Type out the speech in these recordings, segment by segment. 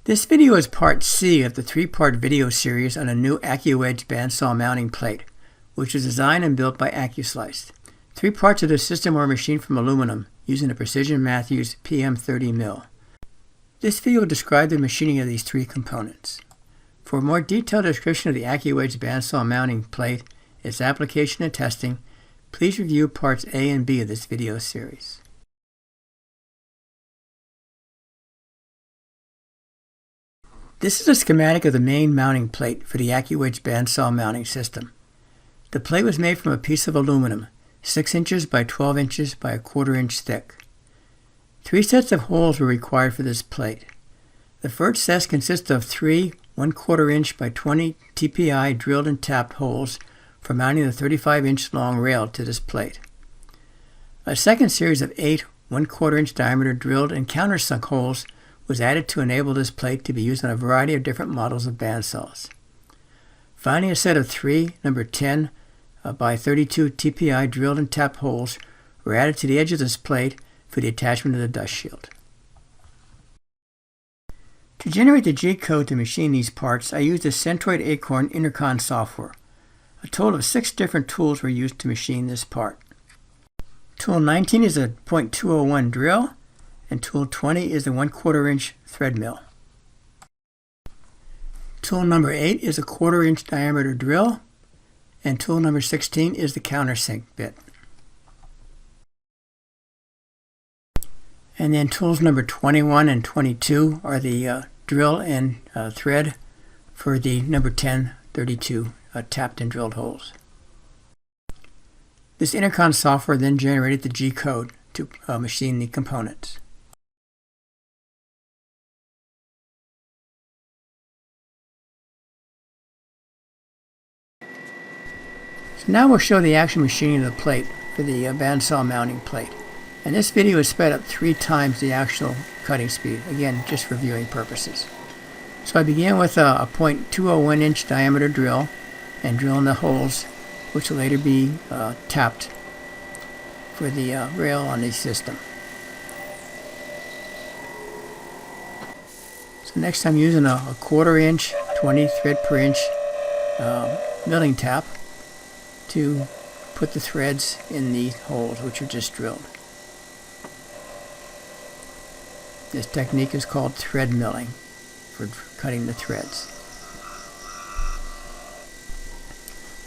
This video is part C of the three-part video series on a new Accu-Wedge bandsaw mounting plate, which was designed and built by Accu-Slice. 3 parts of the system were machined from aluminum using a Precision Mathews PM-30 mill. This video will describe the machining of these 3 components. For a more detailed description of the Accu-Wedge bandsaw mounting plate, its application and testing, please review parts A and B of this video series. This is a schematic of the main mounting plate for the Accu-Wedge bandsaw mounting system. The plate was made from a piece of aluminum, 6 inches by 12 inches by a 1/4 inch thick. 3 sets of holes were required for this plate. The first set consists of 3 1/4 inch by 20 TPI drilled and tapped holes for mounting the 35-inch long rail to this plate. A second series of 8 1/4 inch diameter drilled and countersunk holes was added to enable this plate to be used on a variety of different models of bandsaws. Finally, a set of 3 number 10 by 32 TPI drilled and tapped holes were added to the edge of this plate for the attachment of the dust shield. To generate the G-code to machine these parts, I used the Centroid Acorn Intercon software. A total of 6 different tools were used to machine this part. Tool 19 is a .201 drill, and tool 20 is the 1/4 inch thread mill. Tool number 8 is a 1/4 inch diameter drill, and tool number 16 is the countersink bit. And then tools number 21 and 22 are the drill and thread for the number 10, 32 tapped and drilled holes. This Intercon software then generated the G-code to machine the components. So now we'll show the actual machining of the plate for the bandsaw mounting plate. And this video is sped up 3 times the actual cutting speed, again just for viewing purposes. So I began with a .201 inch diameter drill and drill in the holes, which will later be tapped for the rail on the system. So next I'm using a 1/4 inch, 20 thread per inch milling tap to put the threads in the holes which are just drilled. This technique is called thread milling for cutting the threads.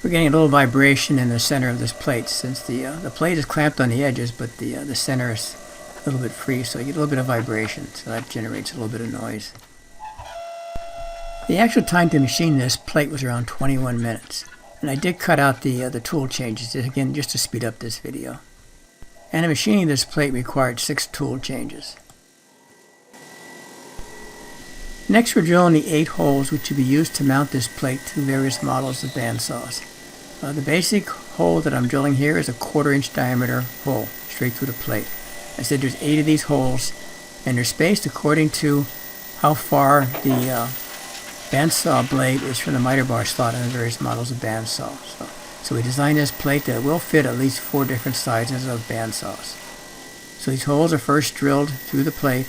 We're getting a little vibration in the center of this plate since the plate is clamped on the edges, but the center is a little bit free, so you get a little bit of vibration, so that generates a little bit of noise. The actual time to machine this plate was around 21 minutes. And I did cut out the tool changes, again, just to speed up this video. And the machining of this plate required 6 tool changes. Next, we're drilling the 8 holes which will be used to mount this plate to various models of bandsaws. The basic hole that I'm drilling here is a 1/4 inch diameter hole, straight through the plate. I said there's 8 of these holes, and they're spaced according to how far the bandsaw blade is from the miter bar slot on the various models of bandsaws. So we designed this plate that will fit at least 4 different sizes of bandsaws. So these holes are first drilled through the plate,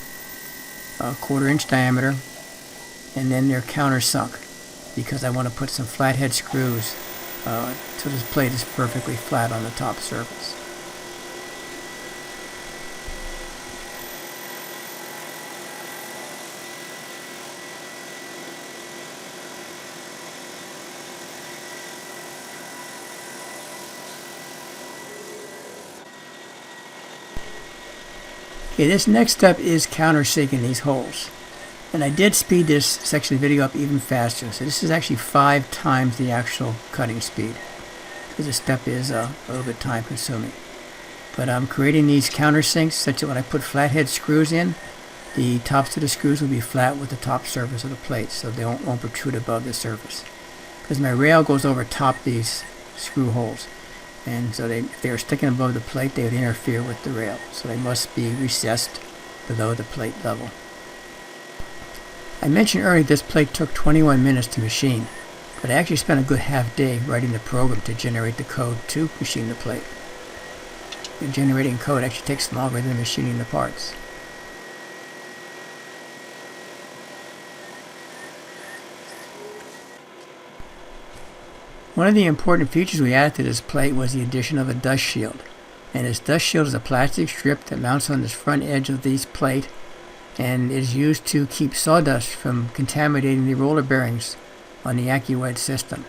a 1/4 inch diameter, and then they're countersunk because I want to put some flathead screws so this plate is perfectly flat on the top surface. Okay, this next step is countersinking these holes. And I did speed this section of the video up even faster. So this is actually 5 times the actual cutting speed, because this step is a little bit time consuming. But I'm creating these countersinks such that when I put flathead screws in, the tops of the screws will be flat with the top surface of the plate, so they won't protrude above the surface. Because my rail goes over top these screw holes. And so if they were sticking above the plate, they would interfere with the rail. So they must be recessed below the plate level. I mentioned earlier this plate took 21 minutes to machine, but I actually spent a good half day writing the program to generate the code to machine the plate. And generating code actually takes longer than machining the parts. One of the important features we added to this plate was the addition of a dust shield. And this dust shield is a plastic strip that mounts on this front edge of this plate and is used to keep sawdust from contaminating the roller bearings on the Accu-Wedge system.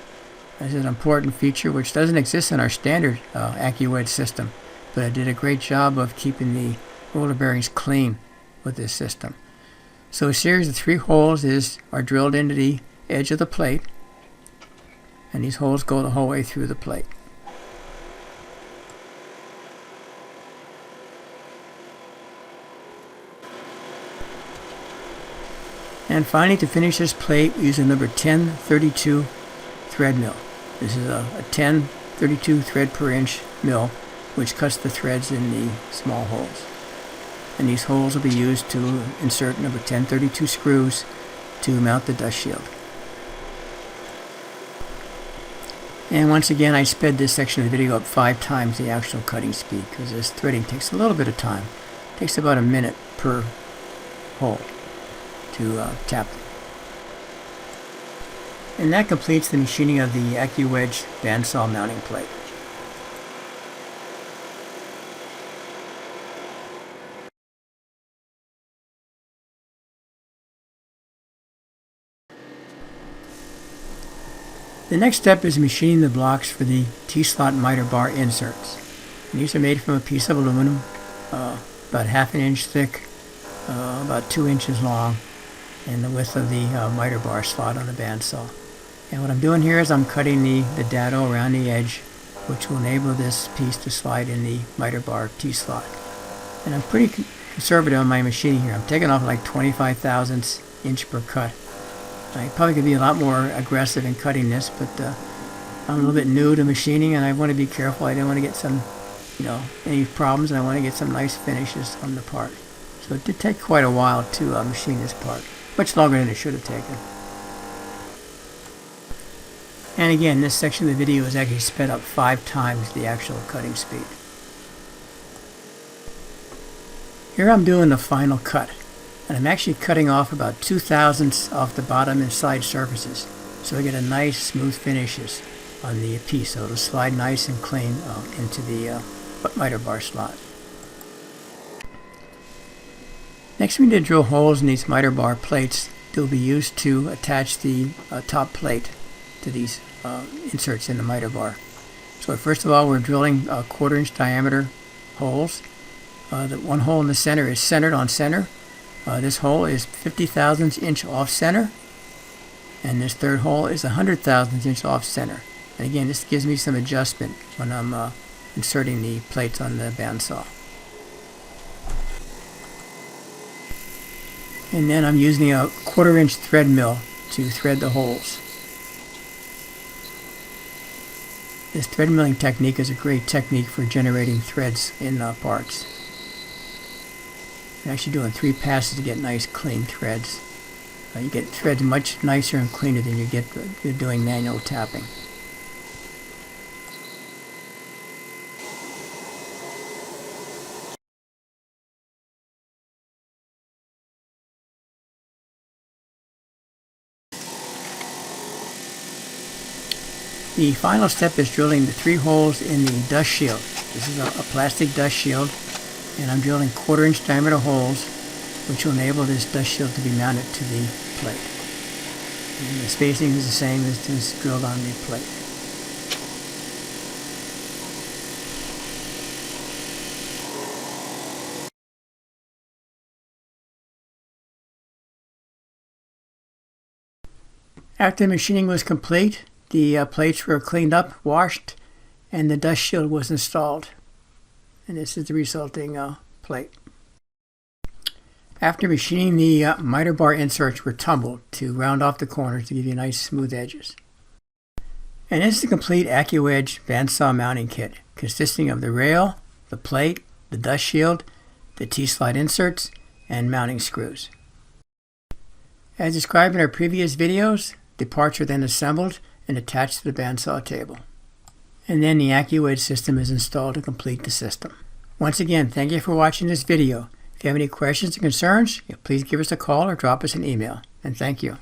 This is an important feature which doesn't exist in our standard Accu-Wedge system, but it did a great job of keeping the roller bearings clean with this system. So a series of 3 holes are drilled into the edge of the plate, and these holes go the whole way through the plate. And finally, to finish this plate, we use a number 1032 thread mill. This is a 1032 thread per inch mill, which cuts the threads in the small holes. And these holes will be used to insert number 1032 screws to mount the dust shield. And once again, I sped this section of the video up 5 times the actual cutting speed because this threading takes a little bit of time. It takes about a minute per hole to tap them. And that completes the machining of the Accu-Wedge bandsaw mounting plate. The next step is machining the blocks for the T-slot miter bar inserts. And these are made from a piece of aluminum, about ½ inch thick, about 2 inches long, and the width of the miter bar slot on the bandsaw. And what I'm doing here is I'm cutting the dado around the edge, which will enable this piece to slide in the miter bar T-slot. And I'm pretty conservative on my machining here. I'm taking off like 25 thousandths inch per cut. I probably could be a lot more aggressive in cutting this, but I'm a little bit new to machining and I want to be careful. I don't want to get some, any problems, and I want to get some nice finishes on the part. So it did take quite a while to machine this part. Much longer than it should have taken. And again, this section of the video is actually sped up 5 times the actual cutting speed. Here I'm doing the final cut. And I'm actually cutting off about 2 thousandths off the bottom and side surfaces. So I get a nice smooth finishes on the piece. So it'll slide nice and clean into the miter bar slot. Next we need to drill holes in these miter bar plates that will be used to attach the top plate to these inserts in the miter bar. So first of all, we're drilling 1/4 inch diameter holes. The one hole in the center is centered on center. This hole is 50 thousandths inch off center, and this third hole is 100 thousandths inch off center. And again, this gives me some adjustment when I'm inserting the plates on the bandsaw. And then I'm using a 1/4 inch thread mill to thread the holes. This thread milling technique is a great technique for generating threads in parts. I'm actually doing 3 passes to get nice clean threads. You get threads much nicer and cleaner than you get if you're doing manual tapping. The final step is drilling the 3 holes in the dust shield. This is a plastic dust shield, and I'm drilling 1/4 inch diameter holes, which will enable this dust shield to be mounted to the plate. And the spacing is the same as is drilled on the plate. After machining was complete, the plates were cleaned up, washed, and the dust shield was installed. And this is the resulting plate. After machining, the miter bar inserts were tumbled to round off the corners to give you nice smooth edges. And this is the complete Accu-Wedge bandsaw mounting kit, consisting of the rail, the plate, the dust shield, the T-slot inserts, and mounting screws. As described in our previous videos, the parts are then assembled and attached to the bandsaw table. And then the Accu-Wedge system is installed to complete the system. Once again, thank you for watching this video. If you have any questions or concerns, please give us a call or drop us an email. And thank you.